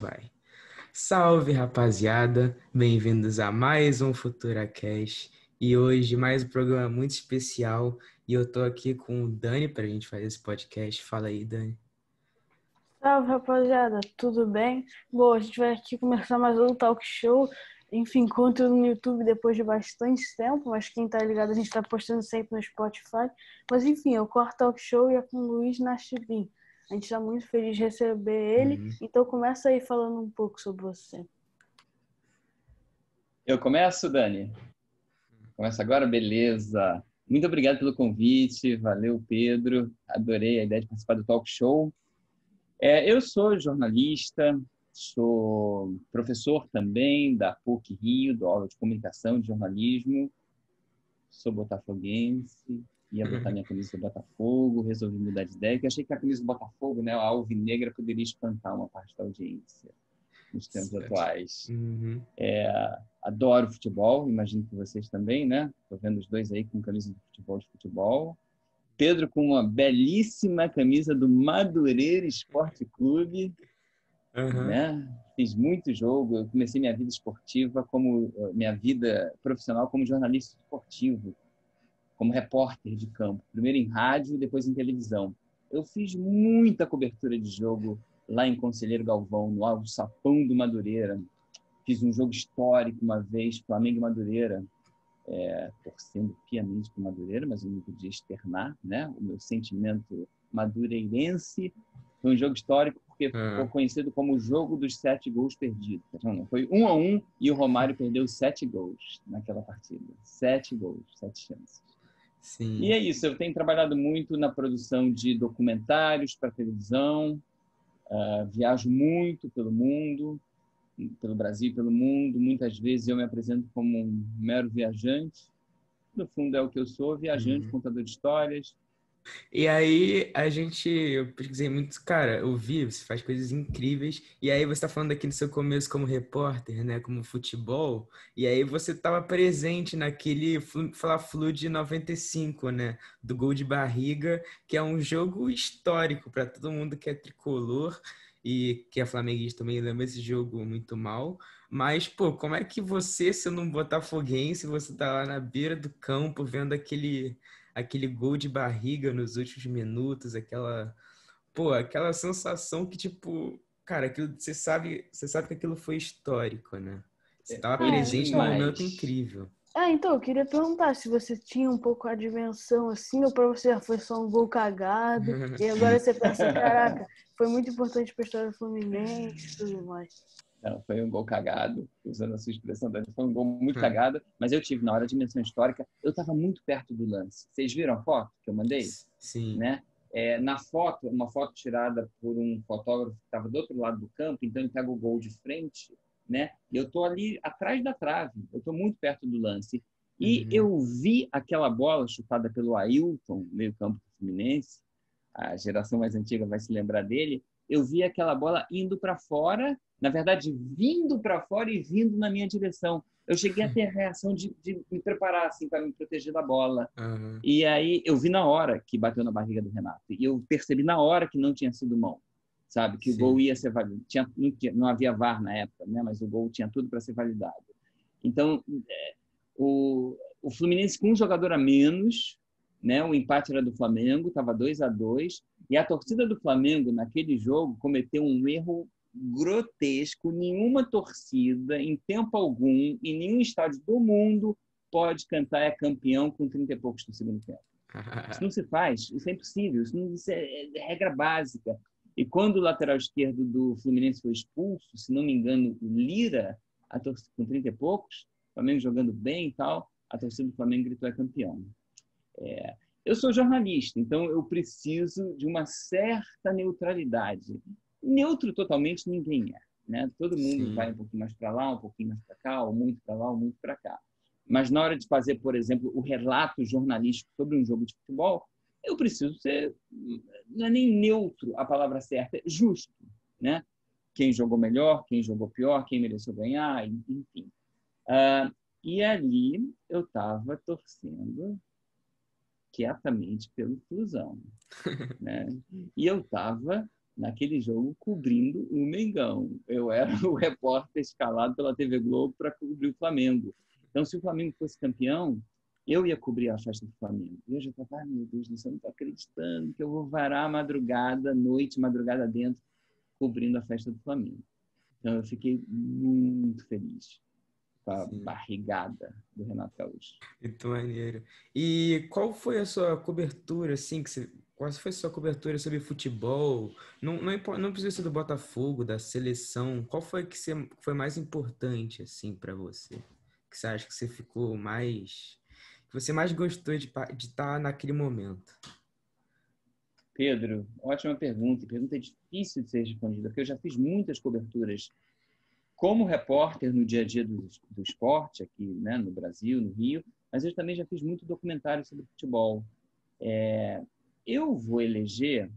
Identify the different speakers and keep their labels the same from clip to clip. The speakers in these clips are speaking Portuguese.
Speaker 1: Vai. Salve, rapaziada! Bem-vindos a mais um FuturaCast. E hoje, mais um programa muito especial. E eu tô aqui com o Dani pra gente fazer esse podcast. Fala aí, Dani.
Speaker 2: Salve, rapaziada, tudo bem? Bom, a gente vai aqui começar mais um talk show. Enfim, conteúdo no YouTube depois de bastante tempo, mas quem tá ligado, a gente tá postando sempre no Spotify. Mas enfim, é o quarto talk show e é com o Luiz Nachibin. A gente tá muito feliz de receber ele, então começa aí falando um pouco sobre você.
Speaker 3: Eu começo, Dani? Começa agora? Beleza. Muito obrigado pelo convite. Valeu, Pedro. Adorei a ideia de participar do talk show. Eu sou jornalista, sou professor também da PUC-Rio, dou aula de comunicação, de jornalismo. Sou botafoguense, ia botar minha camisa do Botafogo, resolvi mudar de ideia, porque achei que a camisa do Botafogo, né, a alvinegra, poderia espantar uma parte da audiência nos tempos atuais. Adoro futebol, imagino que vocês também, né? Estou vendo os dois aí com camisa de futebol. Pedro com uma belíssima camisa do Madureira Esporte Clube, né? Fiz muito jogo, eu comecei minha vida esportiva minha vida profissional como jornalista esportivo, como repórter de campo, primeiro em rádio e depois em televisão. Eu fiz muita cobertura de jogo lá em Conselheiro Galvão, no Alçapão do Madureira. Fiz um jogo histórico uma vez, Flamengo e Madureira, torcendo piamente para o Madureira, mas eu não podia externar, né, o meu sentimento madureirense. Foi um jogo histórico porque ficou conhecido como o jogo dos 7 gols perdidos. Não, foi 1-1 e o Romário perdeu 7 gols naquela partida. 7 gols, 7 chances.
Speaker 1: Sim.
Speaker 3: E é isso, eu tenho trabalhado muito na produção de documentários para televisão, viajo muito pelo mundo, pelo Brasil e pelo mundo. Muitas vezes eu me apresento como um mero viajante. No fundo é o que eu sou, viajante, contador de histórias.
Speaker 1: E aí, eu pesquisei muito, cara, eu vi, você faz coisas incríveis, e aí você tá falando aqui no seu começo como repórter, né, como futebol, e aí você estava presente naquele Fla-Flu de 95, né, do gol de barriga, que é um jogo histórico para todo mundo que é tricolor, e que é flamenguista também lembra esse jogo muito mal, mas, pô, como é que você, sendo um botafoguense, você tá lá na beira do campo vendo aquele gol de barriga nos últimos minutos, aquela sensação que, tipo, cara, você sabe que aquilo foi histórico, né? Você estava
Speaker 3: Foi
Speaker 1: presente num momento
Speaker 3: demais.
Speaker 1: incrível.
Speaker 2: Então, eu queria perguntar se você tinha um pouco a dimensão assim, ou para você já foi só um gol cagado, e agora você pensa, caraca, foi muito importante para a história do Fluminense e tudo mais.
Speaker 3: Não, foi um gol cagado, usando a sua expressão, foi um gol muito cagado, mas eu tive, na hora de dimensão histórica, eu estava muito perto do lance. Vocês viram a foto que eu mandei?
Speaker 1: Sim.
Speaker 3: Né? Na foto, uma foto tirada por um fotógrafo que estava do outro lado do campo, então ele pega o gol de frente, né? E eu estou ali atrás da trave, eu estou muito perto do lance. E eu vi aquela bola chutada pelo Ailton, meio-campo do Fluminense, a geração mais antiga vai se lembrar dele. Eu vi aquela bola indo para fora, na verdade, vindo para fora e vindo na minha direção. Eu cheguei a ter a reação de me preparar assim, para me proteger da bola. E aí eu vi na hora que bateu na barriga do Renato. E eu percebi na hora que não tinha sido mão, sabe? Que o gol ia ser validado. Não havia VAR na época, né? Mas o gol tinha tudo para ser validado. Então, o Fluminense com um jogador a menos, né? O empate era do Flamengo, estava 2-2. E a torcida do Flamengo, naquele jogo, cometeu um erro grotesco. Nenhuma torcida, em tempo algum, em nenhum estádio do mundo, pode cantar é campeão com 30 e poucos do segundo tempo. Isso não se faz, isso é impossível, isso é regra básica. E quando o lateral esquerdo do Fluminense foi expulso, se não me engano, o Lira, a torcida com 30 e poucos, o Flamengo jogando bem e tal, a torcida do Flamengo gritou é campeão. Eu sou jornalista, então eu preciso de uma certa neutralidade. Neutro totalmente ninguém é, né? Todo mundo vai um pouquinho mais para lá, um pouquinho mais para cá, ou muito para lá, ou muito para cá. Mas na hora de fazer, por exemplo, o relato jornalístico sobre um jogo de futebol, eu preciso ser, não é nem neutro a palavra certa, é justo, né? Quem jogou melhor, quem jogou pior, quem mereceu ganhar, enfim. E ali eu estava torcendo quietamente pelo Flusão, né? E eu estava naquele jogo cobrindo o Mengão. Eu era o repórter escalado pela TV Globo para cobrir o Flamengo. Então, se o Flamengo fosse campeão, eu ia cobrir a festa do Flamengo. E eu já estava, meu Deus do céu, não estou acreditando que eu vou varar a madrugada, noite, madrugada dentro, cobrindo a festa do Flamengo. Então, eu fiquei muito feliz com a barrigada do Renato Gaúcho.
Speaker 1: Muito maneiro. E qual foi a sua cobertura, assim, qual foi a sua cobertura sobre futebol? Não precisa ser do Botafogo, da seleção. Qual foi foi mais importante, assim, para você? Que você acha que você ficou mais... que você mais gostou de estar naquele momento?
Speaker 3: Pedro, ótima pergunta. Pergunta difícil de ser respondida, porque eu já fiz muitas coberturas como repórter no dia a dia do esporte, aqui, né, no Brasil, no Rio, mas eu também já fiz muito documentário sobre futebol. Eu vou eleger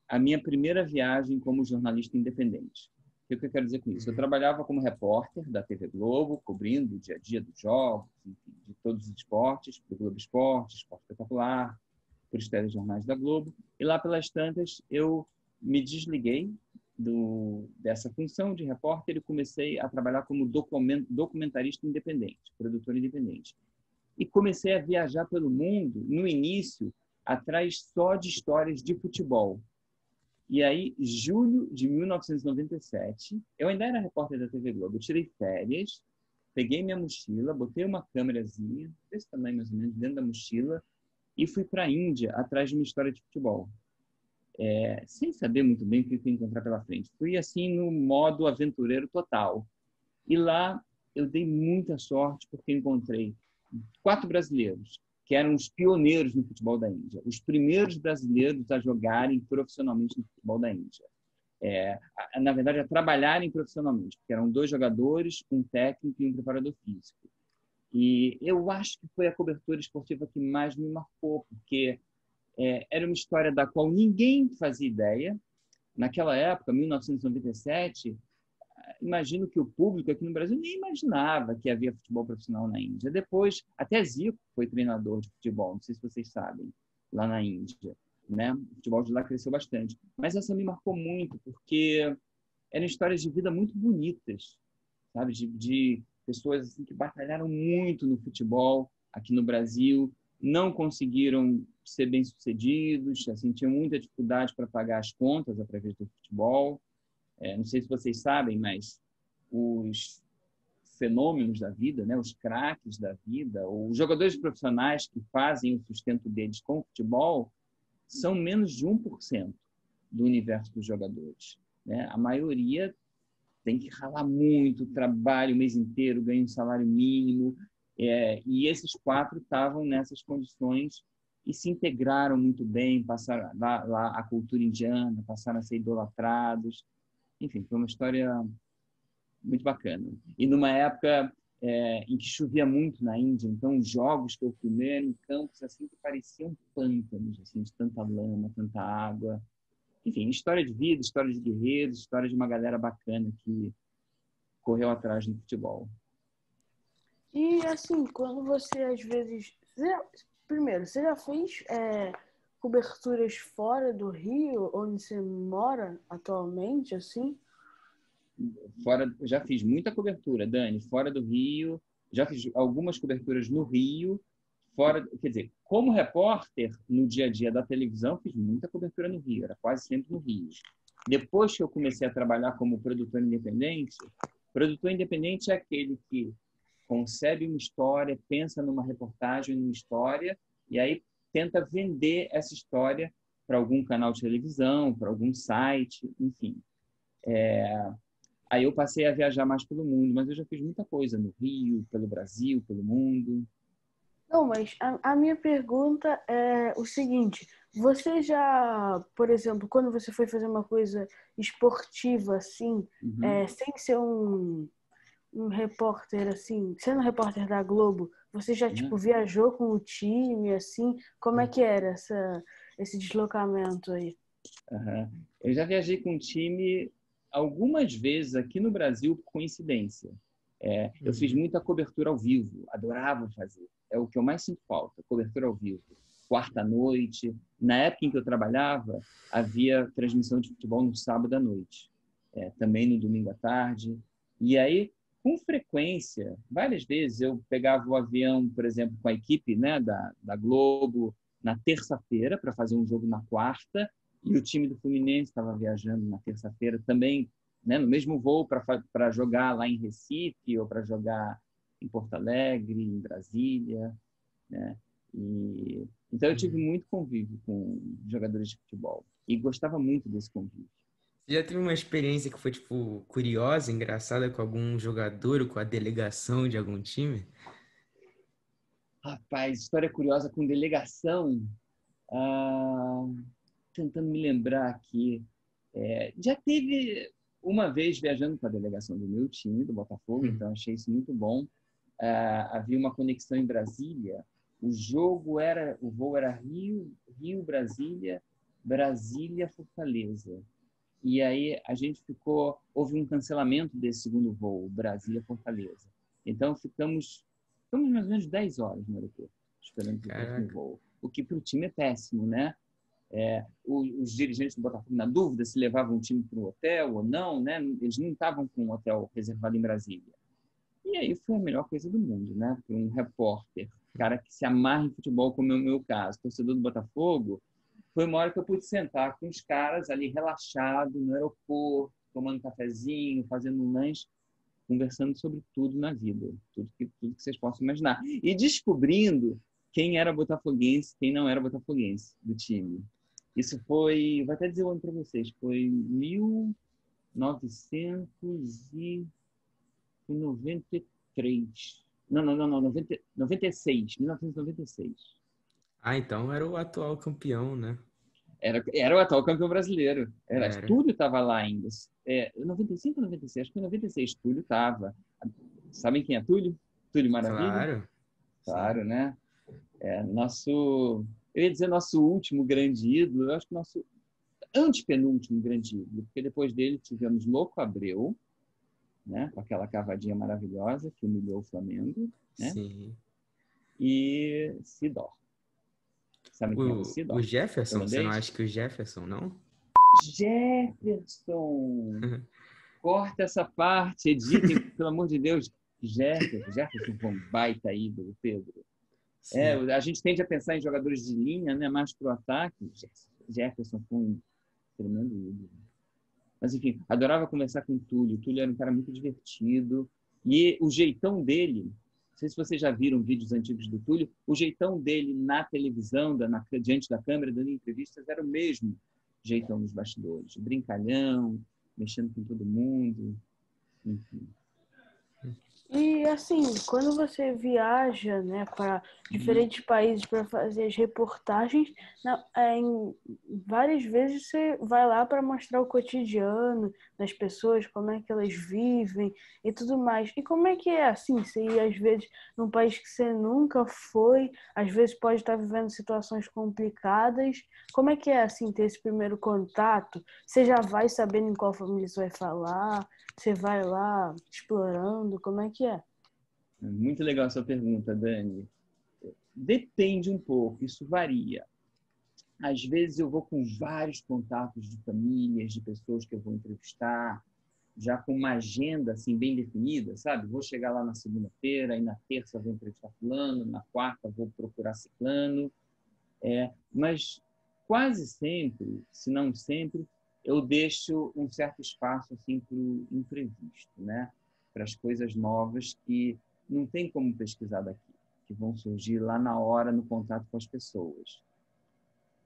Speaker 3: a minha primeira viagem como jornalista independente. O que eu quero dizer com isso? Eu trabalhava como repórter da TV Globo, cobrindo o dia a dia dos jogos, enfim, de todos os esportes, para o Globo Esporte, Esporte Espetacular, por os telejornais da Globo. E lá pelas tantas, eu me desliguei dessa função de repórter e comecei a trabalhar como documentarista independente, produtor independente. E comecei a viajar pelo mundo, no início, atrás só de histórias de futebol. E aí, julho de 1997, eu ainda era repórter da TV Globo, eu tirei férias, peguei minha mochila, botei uma câmerazinha, desse tamanho mais ou menos, dentro da mochila, e fui para a Índia atrás de uma história de futebol. Sem saber muito bem o que eu ia encontrar pela frente. Fui assim no modo aventureiro total. E lá eu dei muita sorte porque encontrei 4 brasileiros que eram os pioneiros no futebol da Índia, os primeiros brasileiros a jogarem profissionalmente no futebol da Índia. Na verdade, a trabalharem profissionalmente, porque eram 2 jogadores, um técnico e um preparador físico. E eu acho que foi a cobertura esportiva que mais me marcou, porque era uma história da qual ninguém fazia ideia. Naquela época, 1997, imagino que o público aqui no Brasil nem imaginava que havia futebol profissional na Índia. Depois, até Zico foi treinador de futebol, não sei se vocês sabem, lá na Índia, né? O futebol de lá cresceu bastante. Mas essa me marcou muito, porque eram histórias de vida muito bonitas, sabe? De pessoas assim, que batalharam muito no futebol aqui no Brasil, não conseguiram ser bem-sucedidos, assim, tinham muita dificuldade para pagar as contas através do futebol. Não sei se vocês sabem, mas os fenômenos da vida, né, os craques da vida, os jogadores profissionais que fazem o sustento deles com o futebol, são menos de 1% do universo dos jogadores, né? A maioria tem que ralar muito, trabalha o mês inteiro, ganha um salário mínimo, e esses 4 estavam nessas condições e se integraram muito bem, passaram lá a cultura indiana, passaram a ser idolatrados. Enfim, foi uma história muito bacana. E numa época em que chovia muito na Índia, então os jogos que eu filmei eram em campos assim que pareciam pântanos, assim, de tanta lama, tanta água. Enfim, história de vida, história de guerreiros, história de uma galera bacana que correu atrás do futebol.
Speaker 2: E assim, quando você às vezes... Primeiro, você já fez coberturas fora do Rio, onde você mora atualmente, assim?
Speaker 3: Já fiz muita cobertura, Dani, fora do Rio. Já fiz algumas coberturas no Rio. Quer dizer, como repórter, no dia a dia da televisão, fiz muita cobertura no Rio, era quase sempre no Rio. Depois que eu comecei a trabalhar como produtor independente é aquele que concebe uma história, pensa numa reportagem, numa história, e aí tenta vender essa história para algum canal de televisão, para algum site, enfim. Aí eu passei a viajar mais pelo mundo, mas eu já fiz muita coisa no Rio, pelo Brasil, pelo mundo.
Speaker 2: Não, mas a minha pergunta é o seguinte: você já, por exemplo, quando você foi fazer uma coisa esportiva assim, sem ser um repórter assim, sendo repórter da Globo, você já tipo viajou com o time assim? Como é que era esse deslocamento aí?
Speaker 3: Eu já viajei com o time algumas vezes aqui no Brasil por coincidência. Eu fiz muita cobertura ao vivo, adorava fazer. É o que eu mais sinto falta, cobertura ao vivo. quarta noite. Na época em que eu trabalhava, havia transmissão de futebol no sábado à noite, também no domingo à tarde. E aí, com frequência, várias vezes, eu pegava o avião, por exemplo, com a equipe, né, da Globo, na terça-feira, para fazer um jogo na quarta, e o time do Fluminense estava viajando na terça-feira também, né, no mesmo voo para jogar lá em Recife ou para jogar em Porto Alegre, em Brasília, né? Então eu tive muito convívio com jogadores de futebol e gostava muito desse convívio.
Speaker 1: Você já teve uma experiência que foi, tipo, curiosa, engraçada com algum jogador ou com a delegação de algum time?
Speaker 3: Rapaz, história curiosa com delegação. Ah, tentando me lembrar aqui. Já teve uma vez viajando com a delegação do meu time, do Botafogo, então achei isso muito bom. Havia uma conexão em Brasília. O voo era Rio-Brasília, Brasília-Fortaleza. E aí houve um cancelamento desse segundo voo, Brasília-Fortaleza. Então ficamos mais ou menos 10 horas no aeroporto, esperando o próximo voo. O que para o time é péssimo, né? Os dirigentes do Botafogo, na dúvida se levavam o time para o hotel ou não, né? Eles não estavam com um hotel reservado em Brasília. E aí foi a melhor coisa do mundo, né? Para um repórter, cara que se amarra em futebol, como é o meu caso, torcedor do Botafogo, foi uma hora que eu pude sentar com os caras ali relaxado no aeroporto, tomando um cafezinho, fazendo um lanche, conversando sobre tudo na vida, tudo que vocês possam imaginar. E descobrindo quem era botafoguense, quem não era botafoguense do time. Isso foi, vou até dizer o ano para vocês, foi 1993. Não, 96, 1996.
Speaker 1: Ah, então era o atual campeão, né?
Speaker 3: Era o atual campeão brasileiro.
Speaker 1: Era.
Speaker 3: Túlio estava lá ainda. 95 ou 96? Acho que foi 96. Túlio estava. Sabem quem é Túlio? Túlio Maravilha?
Speaker 1: Claro.
Speaker 3: Claro,
Speaker 1: Sim.
Speaker 3: né? Eu ia dizer nosso último grande ídolo, eu acho que nosso antepenúltimo grande ídolo, porque depois dele tivemos Louco Abreu, né? Com aquela cavadinha maravilhosa que humilhou o Flamengo, né?
Speaker 1: Sim.
Speaker 3: E Sidor. Sabe quem é o Sidor?
Speaker 1: O Jefferson, você não
Speaker 3: Holandês?
Speaker 1: acha que o Jefferson, não?
Speaker 3: Jefferson! Corta essa parte, editem, pelo amor de Deus. Jefferson foi um baita ídolo, Pedro.
Speaker 1: Sim.
Speaker 3: A gente tende a pensar em jogadores de linha, né, mais para o ataque. Jefferson foi um tremendo ídolo. Mas, enfim, adorava conversar com o Túlio. O Túlio era um cara muito divertido. E o jeitão dele, não sei se vocês já viram vídeos antigos do Túlio, o jeitão dele na televisão, diante da câmera, dando entrevistas, era o mesmo jeitão nos bastidores. Brincalhão, mexendo com todo mundo, enfim.
Speaker 2: E assim, quando você viaja, né, para diferentes países para fazer as reportagens, várias vezes você vai lá para mostrar o cotidiano das pessoas, como é que elas vivem e tudo mais. E como é que é assim, você ir às vezes num país que você nunca foi, às vezes pode estar vivendo situações complicadas. Como é que é assim ter esse primeiro contato? Você já vai sabendo em qual família você vai falar? Você vai lá explorando? Como é que é?
Speaker 3: Muito legal a sua pergunta, Dani. Depende um pouco, isso varia. Às vezes eu vou com vários contatos de famílias, de pessoas que eu vou entrevistar, já com uma agenda assim bem definida, sabe? Vou chegar lá na segunda-feira, aí na terça vou entrevistar fulano, na quarta vou procurar ciclano. Mas quase sempre, se não sempre, eu deixo um certo espaço assim para o imprevisto, né? Para as coisas novas que não tem como pesquisar daqui, que vão surgir lá na hora no contato com as pessoas.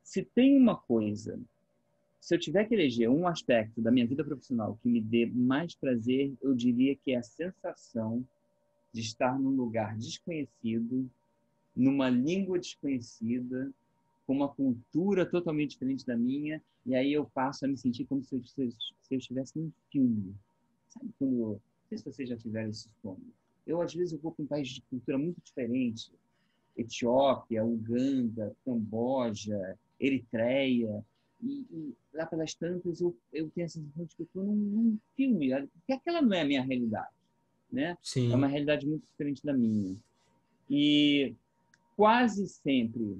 Speaker 3: Se tem uma coisa, se eu tiver que eleger um aspecto da minha vida profissional que me dê mais prazer, eu diria que é a sensação de estar num lugar desconhecido, numa língua desconhecida, com uma cultura totalmente diferente da minha, e aí eu passo a me sentir como se eu estivesse num filme. Sabe quando... Não sei se vocês já tiveram esse sonho. Às vezes, eu vou para um país de cultura muito diferente. Etiópia, Uganda, Camboja, Eritreia. E lá pelas tantas, eu tenho a sensação de que eu estou num filme, porque aquela não é a minha realidade, né? É uma
Speaker 1: Sim.
Speaker 3: realidade muito diferente da minha. E quase sempre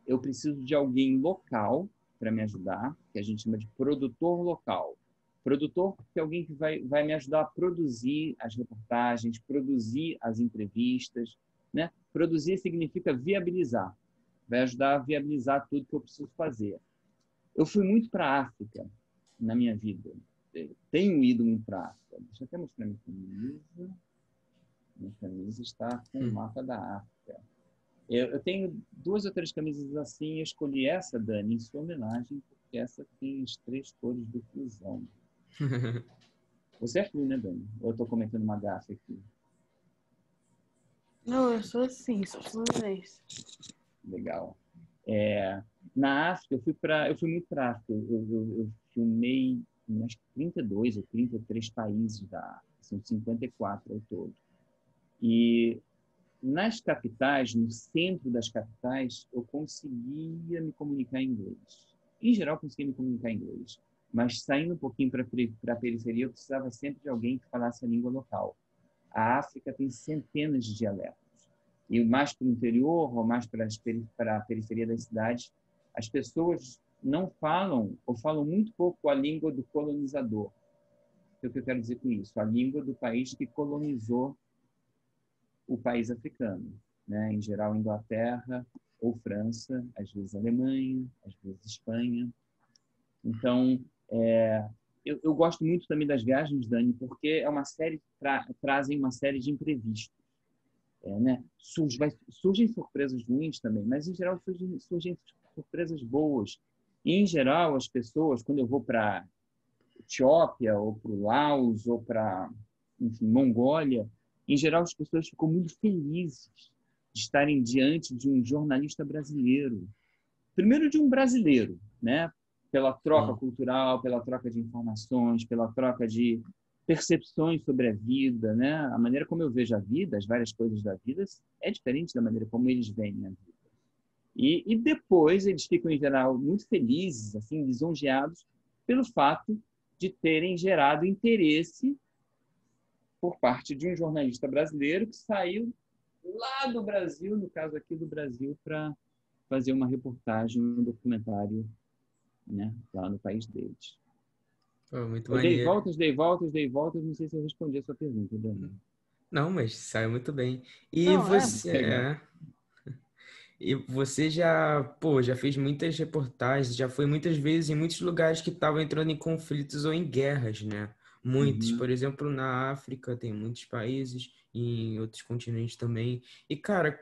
Speaker 3: eu preciso de alguém local para me ajudar, que a gente chama de produtor local. Produtor é alguém que vai me ajudar a produzir as reportagens, produzir as entrevistas, né? Produzir significa viabilizar. Vai ajudar a viabilizar tudo que eu preciso fazer. Eu fui muito para a África na minha vida. Tenho ido muito para a África. Deixa eu até mostrar minha camisa. Minha camisa está com o mapa da África. Eu tenho 2 ou 3 camisas assim. Eu escolhi essa, Dani, em sua homenagem, porque essa tem as 3 cores do fusão. Você é flu, né, Dani? Ou eu estou cometendo uma gafe aqui?
Speaker 2: Não, eu sou assim, sou fluminense.
Speaker 3: Legal. Na África, eu fui muito para a África. Eu filmei em acho que 32 ou 33 países da África. São 54 ao todo. E nas capitais, no centro das capitais, eu conseguia me comunicar em inglês. Em geral, eu conseguia me comunicar em inglês. Mas saindo um pouquinho para a periferia, eu precisava sempre de alguém que falasse a língua local. A África tem centenas de dialetos. E mais para o interior, ou mais para a periferia das cidades, as pessoas não falam, ou falam muito pouco a língua do colonizador. O que eu quero dizer com isso? A língua do país que colonizou o país africano, né? Em geral, Inglaterra ou França, às vezes Alemanha, às vezes Espanha. Então, eu gosto muito também das viagens, Dani, porque é uma série trazem uma série de imprevistos. Né? Surgem surpresas ruins também, mas em geral surgem surpresas boas. E, em geral, as pessoas, quando eu vou para Etiópia, ou para o Laos, ou para, enfim, Mongólia, em geral as pessoas ficam muito felizes de estarem diante de um jornalista brasileiro. Primeiro de um brasileiro, né? Pela troca cultural, pela troca de informações, pela troca de percepções sobre a vida, né? A maneira como eu vejo a vida, as várias coisas da vida, é diferente da maneira como eles veem a vida. E depois eles ficam, em geral, muito felizes, assim, lisonjeados pelo fato de terem gerado interesse por parte de um jornalista brasileiro que saiu lá do Brasil, no caso aqui do Brasil, para fazer uma reportagem, um documentário, né, lá no país deles.
Speaker 1: Muito
Speaker 3: Eu dei
Speaker 1: maneiro.
Speaker 3: voltas, não sei se eu respondi a sua pergunta, Dani.
Speaker 1: Não, mas saiu muito bem. E
Speaker 2: Não,
Speaker 1: você, e você já, pô, já fez muitas reportagens, já foi muitas vezes em muitos lugares que estavam entrando em conflitos ou em guerras, né? Muitos,
Speaker 3: Uhum.
Speaker 1: por exemplo, na África tem muitos países, e em outros continentes também. E, cara,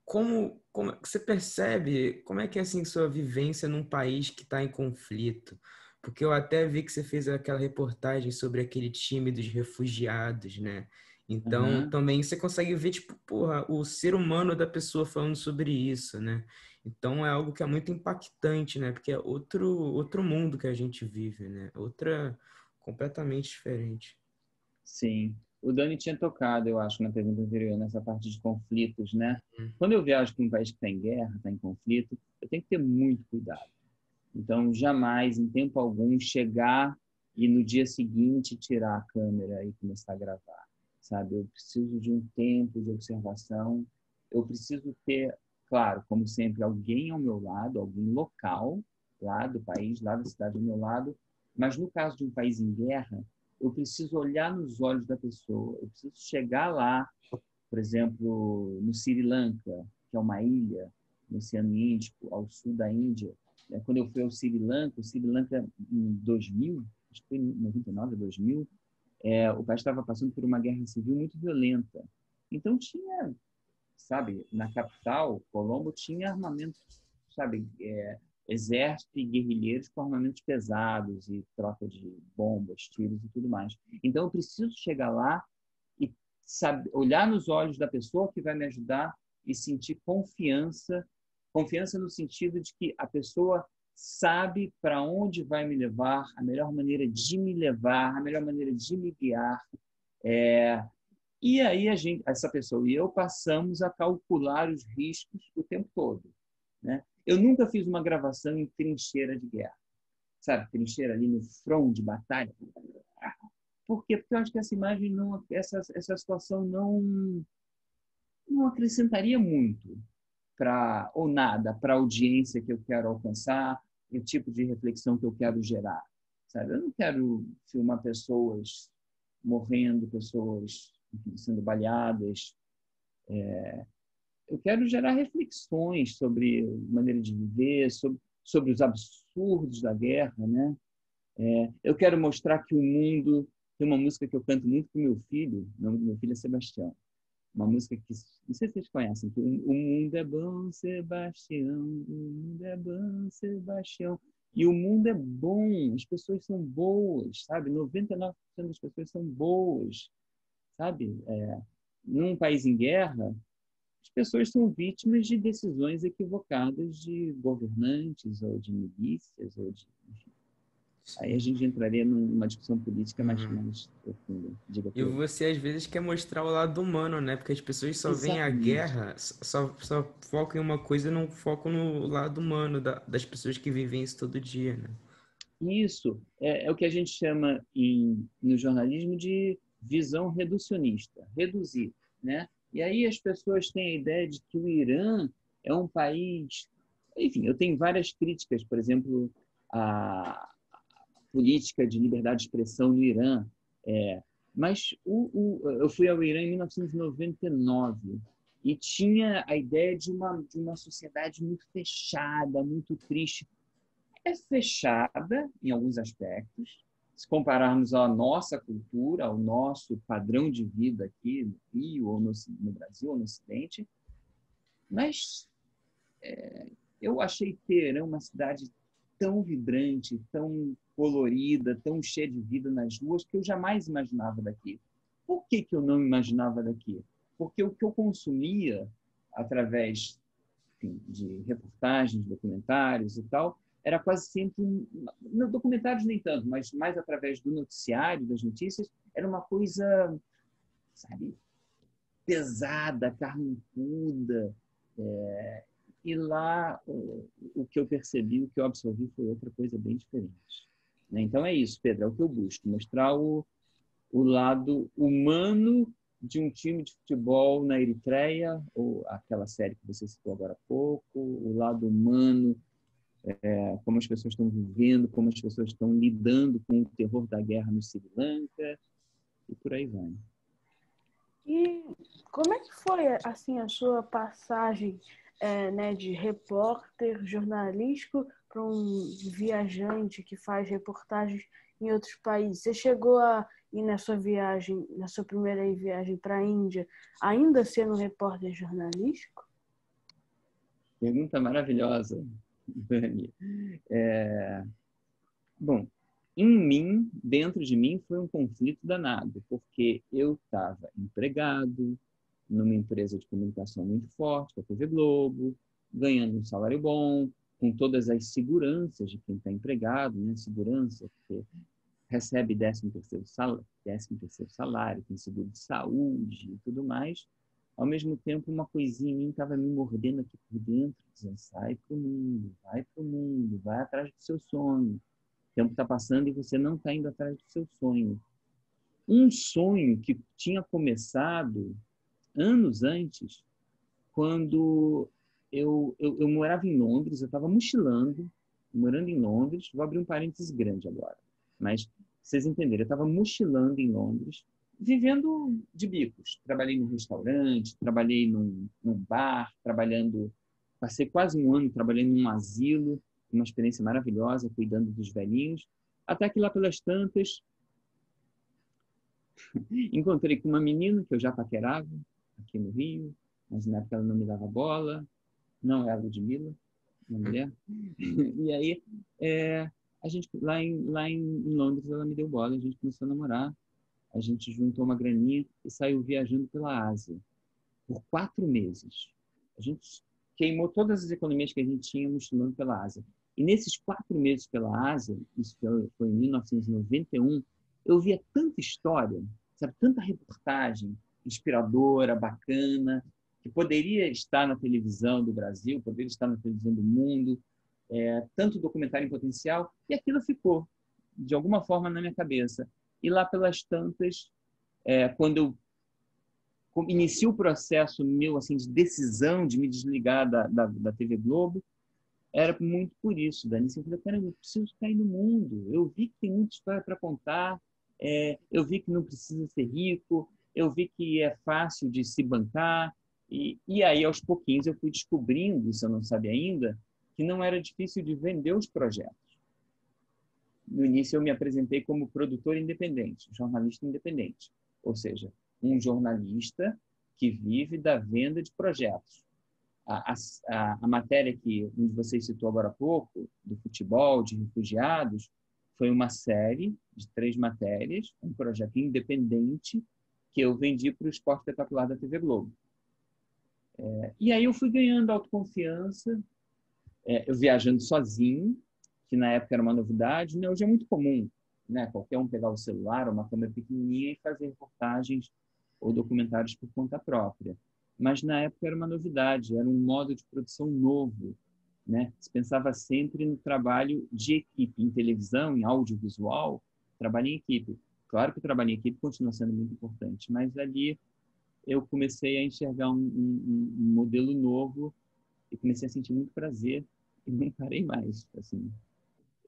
Speaker 1: como é que você percebe, como é que é assim sua vivência num país que está em conflito? Porque eu até vi que você fez aquela reportagem sobre aquele time dos refugiados, né? Então,
Speaker 3: Uhum.
Speaker 1: também você consegue ver, tipo, porra, o ser humano da pessoa falando sobre isso, né? Então, é algo que é muito impactante, né? Porque é outro mundo que a gente vive, né? Outra, completamente diferente.
Speaker 3: Sim. O Dani tinha tocado, eu acho, na pergunta anterior, nessa parte de conflitos, né?
Speaker 1: Hum.
Speaker 3: Quando eu viajo para um país que está em guerra, está em conflito, eu tenho que ter muito cuidado. Então, jamais, em tempo algum, chegar e no dia seguinte tirar a câmera e começar a gravar, sabe? Eu preciso de um tempo de observação. Eu preciso ter, claro, como sempre, alguém ao meu lado, alguém local, lá do país, lá da cidade ao meu lado. Mas no caso de um país em guerra, eu preciso olhar nos olhos da pessoa. Eu preciso chegar lá, por exemplo, no Sri Lanka, que é uma ilha no Oceano Índico, ao sul da Índia. Quando eu fui ao Sri Lanka em 2000, acho que foi em 99, 2000, o país estava passando por uma guerra civil muito violenta. Então tinha, sabe, na capital, Colombo, tinha armamento, sabe, exército e guerrilheiros com armamentos pesados e troca de bombas, tiros e tudo mais. Então eu preciso chegar lá e saber, olhar nos olhos da pessoa que vai me ajudar e sentir confiança, confiança no sentido de que a pessoa sabe para onde vai me levar, a melhor maneira de me levar, a melhor maneira de me guiar. E aí essa pessoa e eu passamos a calcular os riscos o tempo todo, né? Eu nunca fiz uma gravação em trincheira de guerra, sabe? Trincheira ali no front de batalha. Por quê? Porque eu acho que essa imagem essa situação não acrescentaria muito. ou nada para a audiência que eu quero alcançar, o tipo de reflexão que eu quero gerar. Sabe? Eu não quero filmar pessoas morrendo, pessoas, enfim, sendo baleadas. Eu quero gerar reflexões sobre maneira de viver, sobre os absurdos da guerra, né? Eu quero mostrar que o mundo... Tem uma música que eu canto muito com meu filho, o nome do meu filho é Sebastião. Uma música que, não sei se vocês conhecem, que o mundo é bom, Sebastião, o mundo é bom, Sebastião. E o mundo é bom, as pessoas são boas, sabe? 99% das pessoas são boas, sabe? Num país em guerra, as pessoas são vítimas de decisões equivocadas de governantes ou de milícias, enfim. Aí a gente entraria numa discussão política mais profunda. Diga,
Speaker 1: E
Speaker 3: Pedro.
Speaker 1: você às vezes quer mostrar o lado humano, né? Porque as pessoas só veem a
Speaker 3: Exatamente.
Speaker 1: guerra, só focam em uma coisa e não focam no lado humano das pessoas que vivem isso todo dia, né?
Speaker 3: Isso é o que a gente chama no jornalismo de visão reducionista, reduzir, né? E aí as pessoas têm a ideia de que o Irã é um país... Enfim, eu tenho várias críticas, por exemplo, à política de liberdade de expressão no Irã. Mas eu fui ao Irã em 1999 e tinha a ideia de uma sociedade muito fechada, muito triste. É fechada em alguns aspectos, se compararmos à nossa cultura, ao nosso padrão de vida aqui no Rio, ou no Brasil, ou no Ocidente, mas eu achei Teherã uma cidade tão vibrante, tão colorida, tão cheia de vida nas ruas, que eu jamais imaginava daqui. Por que eu não imaginava daqui? Porque o que eu consumia através, enfim, de reportagens, documentários e tal, era quase sempre, documentários nem tanto, mas mais através do noticiário, das notícias, era uma coisa, sabe, pesada, carrancuda. E lá, o que eu percebi, o que eu absorvi foi outra coisa bem diferente. Né? Então é isso, Pedro, é o que eu busco, mostrar o lado humano de um time de futebol na Eritreia, ou aquela série que você citou agora há pouco, o lado humano, como as pessoas estão vivendo, como as pessoas estão lidando com o terror da guerra no Sri Lanka, e por aí vai.
Speaker 2: E como é que foi assim a sua passagem né, de repórter jornalístico para um viajante que faz reportagens em outros países? Você chegou a ir na sua viagem, na sua primeira viagem para a Índia, ainda sendo repórter jornalístico?
Speaker 3: Pergunta maravilhosa, Dani. Bom, em mim, dentro de mim, foi um conflito danado, porque eu estava empregado numa empresa de comunicação muito forte, que é a TV Globo, ganhando um salário bom, com todas as seguranças de quem está empregado, né? Segurança, porque recebe 13º salário, tem seguro de saúde e tudo mais. Ao mesmo tempo, uma coisinha em mim estava me mordendo aqui por dentro, dizendo, sai para o mundo, vai atrás do seu sonho. O tempo está passando e você não está indo atrás do seu sonho. Um sonho que tinha começado anos antes, quando eu morava em Londres, eu estava mochilando, morando em Londres, vou abrir um parênteses grande agora, mas vocês entenderam, eu estava mochilando em Londres, vivendo de bicos. Trabalhei num restaurante, trabalhei num bar, passei quase um ano trabalhando num asilo, uma experiência maravilhosa, cuidando dos velhinhos, até que lá pelas tantas, encontrei com uma menina que eu já paquerava aqui no Rio, mas na época ela não me dava bola, não é a Ludmilla, uma mulher. E aí, a gente, lá em Londres, ela me deu bola, a gente começou a namorar, a gente juntou uma graninha e saiu viajando pela Ásia por 4 meses. A gente queimou todas as economias que a gente tinha mochilando pela Ásia. E nesses 4 meses pela Ásia, isso foi em 1991, eu via tanta história, sabe, tanta reportagem inspiradora, bacana, que poderia estar na televisão do Brasil, poderia estar na televisão do mundo, tanto documentário em potencial, e aquilo ficou, de alguma forma, na minha cabeça. E lá pelas tantas, quando eu inicia o processo meu assim de decisão de me desligar da TV Globo, era muito por isso, Dani. Eu falei, cara, eu preciso cair no mundo. Eu vi que tem muita história para contar, eu vi que não precisa ser rico, eu vi que é fácil de se bancar. E aí, aos pouquinhos, eu fui descobrindo, isso eu não sabia ainda, que não era difícil de vender os projetos. No início, eu me apresentei como produtor independente, jornalista independente. Ou seja, um jornalista que vive da venda de projetos. A matéria que um de vocês citou agora há pouco, do futebol, de refugiados, foi uma série de 3 matérias, um projeto independente que eu vendi para o Esporte Espetacular da TV Globo. E aí eu fui ganhando autoconfiança, eu viajando sozinho, que na época era uma novidade, né? Hoje é muito comum, né? Qualquer um pegar o celular, uma câmera pequenininha e fazer reportagens ou documentários por conta própria. Mas na época era uma novidade, era um modo de produção novo, né? Se pensava sempre no trabalho de equipe, em televisão, em audiovisual, trabalho em equipe. Claro que o trabalho em equipe continua sendo muito importante, mas ali eu comecei a enxergar um modelo novo e comecei a sentir muito prazer e não parei mais. Assim,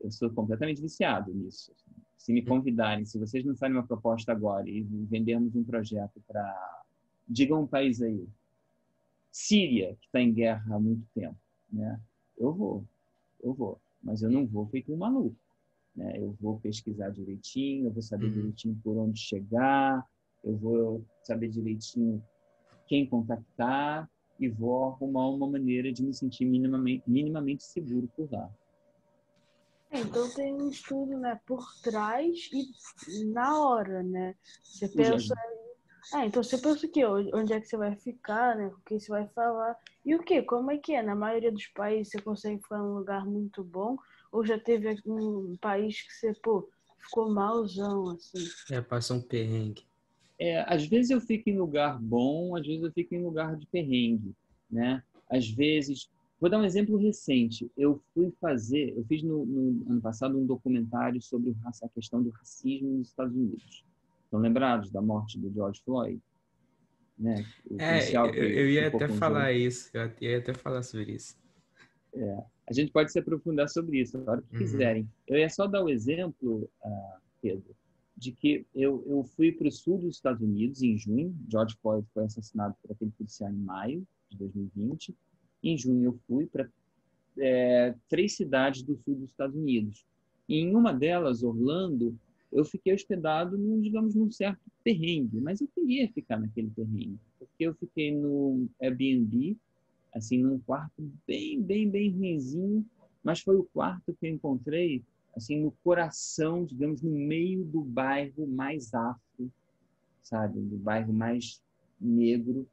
Speaker 3: eu sou completamente viciado nisso. Se me convidarem, se vocês lançarem uma proposta agora e vendermos um projeto para... Digam um país aí, Síria, que está em guerra há muito tempo, né? Eu vou, mas eu não vou feito um maluco, né? Eu vou pesquisar direitinho, eu vou saber direitinho por onde chegar, eu vou saber direitinho quem contactar e vou arrumar uma maneira de me sentir minimamente seguro por lá.
Speaker 2: Então tem um estudo, né, por trás e na hora, né? Você pensa... então você pensa que onde é que você vai ficar, né? O que você vai falar. E o quê? Como é que é? Na maioria dos países você consegue ficar num lugar muito bom? Ou já teve um país que você, ficou malzão, assim?
Speaker 1: Passou um perrengue.
Speaker 3: Às vezes eu fico em lugar bom, às vezes eu fico em lugar de perrengue, né? Às vezes... Vou dar um exemplo recente. Eu fiz no ano passado um documentário sobre a questão do racismo nos Estados Unidos. Estão lembrados da morte do George Floyd? Né? O policial que
Speaker 1: eu ia
Speaker 3: ficou
Speaker 1: até
Speaker 3: com
Speaker 1: falar isso. Eu ia até falar sobre isso.
Speaker 3: A gente pode se aprofundar sobre isso, a hora que quiserem. Eu ia só dar o exemplo, Pedro, de que eu fui para o sul dos Estados Unidos em junho. George Floyd foi assassinado por aquele policial em maio de 2020. Em junho eu fui para 3 cidades do sul dos Estados Unidos. E em uma delas, Orlando, eu fiquei hospedado, num certo perrengue, mas eu queria ficar naquele perrengue, porque eu fiquei no Airbnb, assim, num quarto bem, bem, bem ruinzinho, mas foi o quarto que eu encontrei, assim, no coração, digamos, no meio do bairro mais afro, sabe, do bairro mais negro,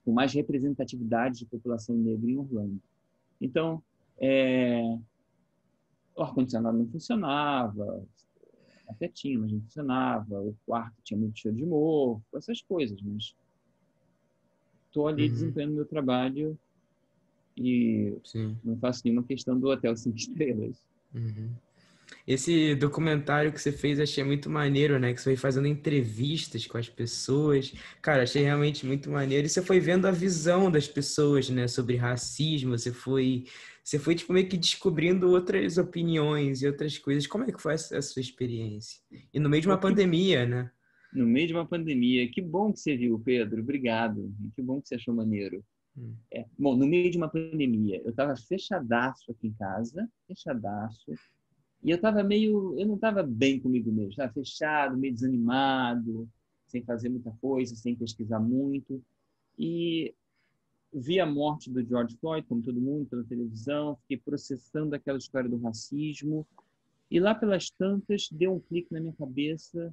Speaker 3: com mais representatividade de população negra em Orlando. Então, o ar-condicionado não funcionava, até tinha, mas não funcionava, o quarto tinha muito cheiro de mofo, essas coisas, mas estou ali desempenhando meu trabalho e não faço nenhuma questão do hotel 5 estrelas.
Speaker 1: Esse documentário que você fez, achei muito maneiro, né? Que você foi fazendo entrevistas com as pessoas. Cara, achei realmente muito maneiro. E você foi vendo a visão das pessoas, né? Sobre racismo. Você foi tipo, meio que descobrindo outras opiniões e outras coisas. Como é que foi essa sua experiência? E no meio de uma pandemia, né?
Speaker 3: No meio de uma pandemia. Que bom que você viu, Pedro. Obrigado. Que bom que você achou maneiro. Bom, no meio de uma pandemia, eu estava fechadaço aqui em casa, fechadaço. E eu não estava bem comigo mesmo, estava fechado, meio desanimado, sem fazer muita coisa, sem pesquisar muito. E vi a morte do George Floyd, como todo mundo, pela televisão, fiquei processando aquela história do racismo. E lá pelas tantas, deu um clique na minha cabeça,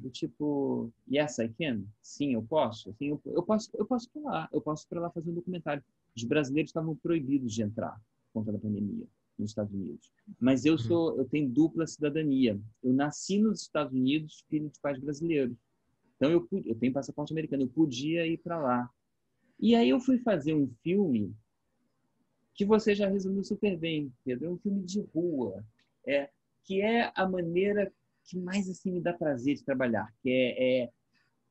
Speaker 3: do tipo, yes, I can. Sim, eu posso. Assim, eu posso ir para lá. Eu posso ir para lá fazer um documentário. Os brasileiros estavam proibidos de entrar por conta da pandemia nos Estados Unidos. Mas eu tenho dupla cidadania. Eu nasci nos Estados Unidos, filho de pais brasileiros. Então eu tenho passaporte americano. Eu podia ir para lá. E aí eu fui fazer um filme que você já resumiu super bem, Pedro. É um filme de rua, que é a maneira que mais assim me dá prazer de trabalhar, que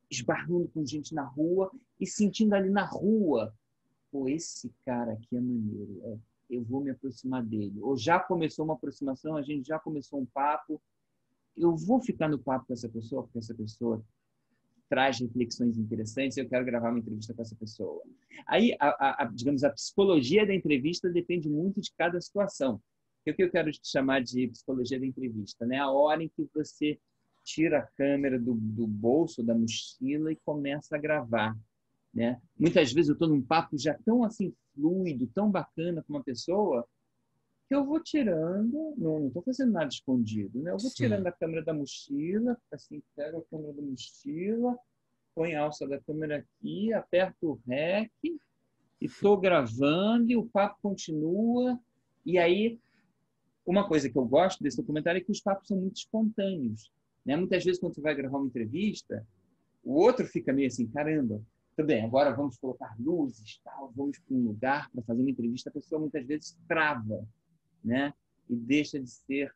Speaker 3: esbarrando com gente na rua e sentindo ali na rua, pô, esse cara aqui é maneiro, eu vou me aproximar dele. Ou já começou uma aproximação, a gente já começou um papo, eu vou ficar no papo com essa pessoa, porque essa pessoa traz reflexões interessantes, eu quero gravar uma entrevista com essa pessoa. Aí, digamos, a psicologia da entrevista depende muito de cada situação. O que eu quero chamar de psicologia da entrevista, né? A hora em que você tira a câmera do bolso, da mochila e começa a gravar, né? Muitas vezes eu estou num papo já tão assim fluido, tão bacana com uma pessoa, que eu vou tirando, não estou fazendo nada escondido, né? Eu vou tirando
Speaker 1: Sim.
Speaker 3: a câmera da mochila, assim, pego a câmera da mochila, põe a alça da câmera aqui, aperto o REC e estou gravando e o papo continua. E aí, uma coisa que eu gosto desse documentário é que os papos são muito espontâneos, né? Muitas vezes, quando você vai gravar uma entrevista, o outro fica meio assim, caramba, tudo bem, agora vamos colocar luzes, tal, vamos para um lugar para fazer uma entrevista. A pessoa muitas vezes trava, né? E deixa de ser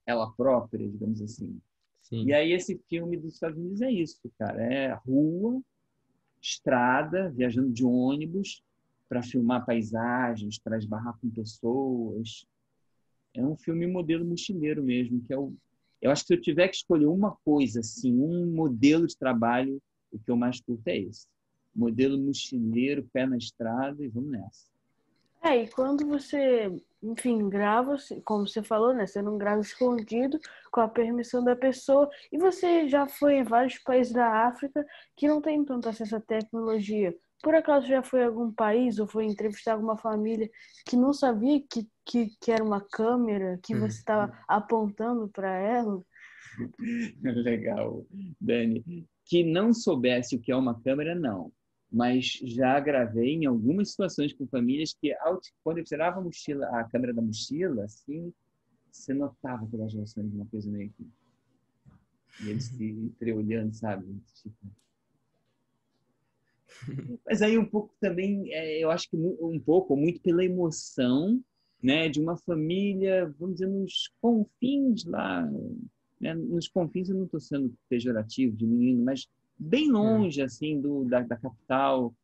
Speaker 3: ela própria, digamos assim. E
Speaker 1: Sim.
Speaker 3: aí esse filme dos Estados Unidos é isso, cara. É rua, estrada, viajando de ônibus para filmar paisagens, para esbarrar com pessoas. É um filme modelo mochileiro mesmo, que é o... Eu acho que se eu tiver que escolher uma coisa, assim, um modelo de trabalho, o que eu mais curto é esse. Modelo mochileiro, pé na estrada e vamos nessa.
Speaker 2: E quando você, enfim, grava, como você falou, né? Você não grava escondido, com a permissão da pessoa. E você já foi em vários países da África que não tem tanto acesso à tecnologia. Por acaso já foi em algum país ou foi entrevistar alguma família que não sabia que era uma câmera, que você estava apontando para ela?
Speaker 3: Legal, Dani. Que não soubesse o que é uma câmera, não. Mas já gravei em algumas situações com famílias que, quando eu tirava a câmera da mochila, assim, você notava pelas reações uma coisa meio que... E eles se entreolhando, sabe? Tipo... Mas aí um pouco também, eu acho que um pouco, muito pela emoção, né, de uma família, vamos dizer, nos confins lá, né, nos confins eu não estou sendo pejorativo, diminuindo, mas bem longe, assim, da capital,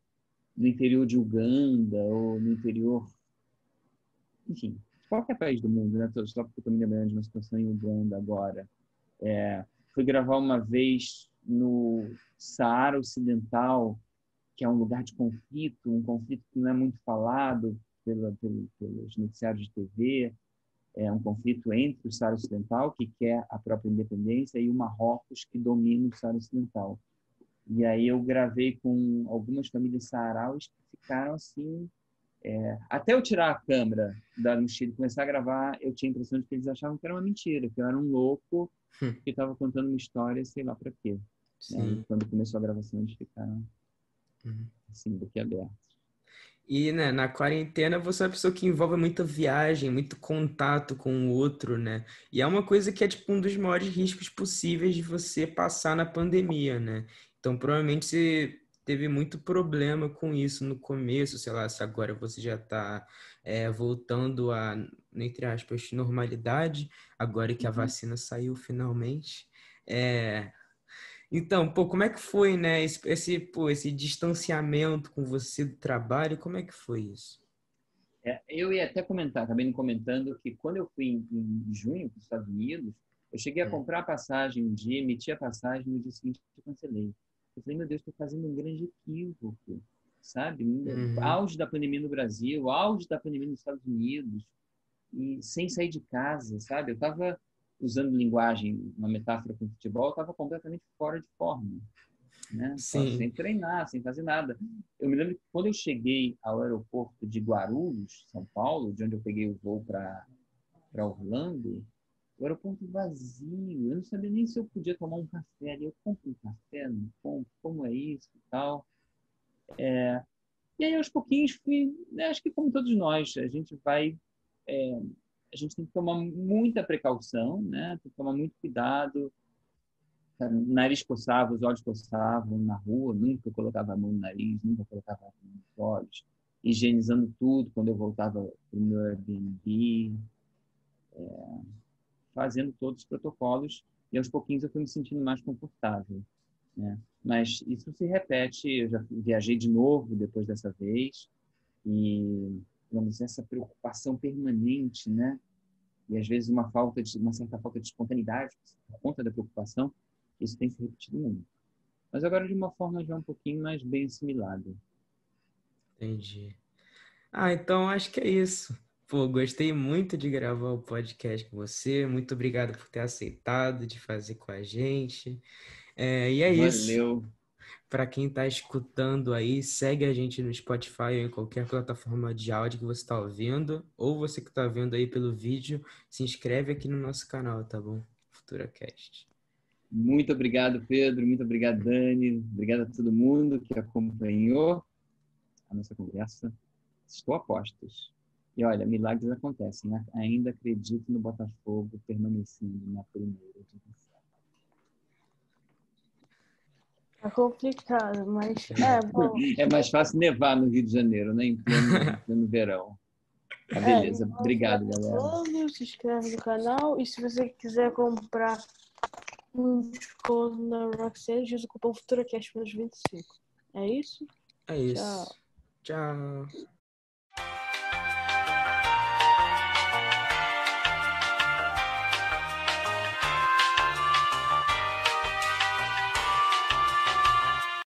Speaker 3: do interior de Uganda, ou no interior, enfim, de qualquer país do mundo, né, só porque eu estou me lembrando de uma situação em Uganda agora. Fui gravar uma vez no Saara Ocidental, que é um lugar de conflito, um conflito que não é muito falado pelos noticiários de TV, é um conflito entre o Saara Ocidental, que quer a própria independência, e o Marrocos, que domina o Saara Ocidental. E aí eu gravei com algumas famílias saarauis que ficaram assim... Até eu tirar a câmera da mochila e começar a gravar, eu tinha a impressão de que eles achavam que era uma mentira, que eu era um louco que estava contando uma história, sei lá para quê. Né? E
Speaker 1: Sim.
Speaker 3: quando começou a gravação, eles ficaram assim, boquiabertos.
Speaker 1: E, né, na quarentena você é uma pessoa que envolve muita viagem, muito contato com o outro, né? E é uma coisa que é tipo um dos maiores riscos possíveis de você passar na pandemia, né? Então, provavelmente você teve muito problema com isso no começo, sei lá, se agora você já está voltando a, entre aspas, normalidade, agora que a
Speaker 3: Uhum.
Speaker 1: vacina saiu finalmente. É, então, pô, como é que foi, né, esse distanciamento com você do trabalho, como é que foi isso?
Speaker 3: Eu ia até comentar, acabei não comentando, que quando eu fui em junho para os Estados Unidos, eu cheguei a comprar a passagem um dia, emiti a passagem, no dia seguinte eu cancelei. Eu falei, meu Deus, estou fazendo um grande equívoco, sabe?
Speaker 1: Uhum,
Speaker 3: Auge da pandemia no Brasil, auge da pandemia nos Estados Unidos, e sem sair de casa, sabe? Eu estava usando linguagem, uma metáfora com futebol, eu estava completamente fora de forma, né? Sem
Speaker 1: sim.
Speaker 3: treinar, sem fazer nada. Eu me lembro que quando eu cheguei ao aeroporto de Guarulhos, São Paulo, de onde eu peguei o voo para Orlando, o aeroporto vazio. Eu não sabia nem se eu podia tomar um café ali. Eu compro um café, não compro, como é isso e tal. E aí, aos pouquinhos, fui, né, acho que como todos nós, a gente vai, é, a gente tem que tomar muita precaução, né? Tem que tomar muito cuidado. O nariz coçava, os olhos coçavam na rua, nunca colocava a mão no nariz, nunca colocava a mão nos olhos, higienizando tudo quando eu voltava para o meu Airbnb, fazendo todos os protocolos, e aos pouquinhos eu fui me sentindo mais confortável. né? Mas isso se repete. Eu já viajei de novo depois dessa vez e, vamos dizer, essa preocupação permanente, né? E às vezes uma certa falta de espontaneidade por conta da preocupação, isso tem se repetido muito. Mas agora de uma forma já um pouquinho mais bem assimilada.
Speaker 1: Entendi. Ah, então acho que é isso. Pô, gostei muito de gravar o podcast com você. Muito obrigado por ter aceitado de fazer com a gente. E é isso.
Speaker 3: Valeu.
Speaker 1: Para quem está escutando aí, segue a gente no Spotify ou em qualquer plataforma de áudio que você está ouvindo, ou você que está vendo aí pelo vídeo, se inscreve aqui no nosso canal, tá bom? FuturaCast.
Speaker 3: Muito obrigado, Pedro. Muito obrigado, Dani. Obrigado a todo mundo que acompanhou a nossa conversa. Estou a postos. E olha, milagres acontecem, né? Ainda acredito no Botafogo permanecendo na primeira divisão.
Speaker 2: É complicado, mas bom.
Speaker 3: É mais fácil nevar no Rio de Janeiro, né? Em pleno verão. Tá, beleza.
Speaker 2: Então,
Speaker 3: Obrigado, galera.
Speaker 2: se inscreve no canal e se você quiser comprar um desconto na Rocksteady, usa o cupom FuturaCast menos 25. É isso?
Speaker 1: É isso. Tchau.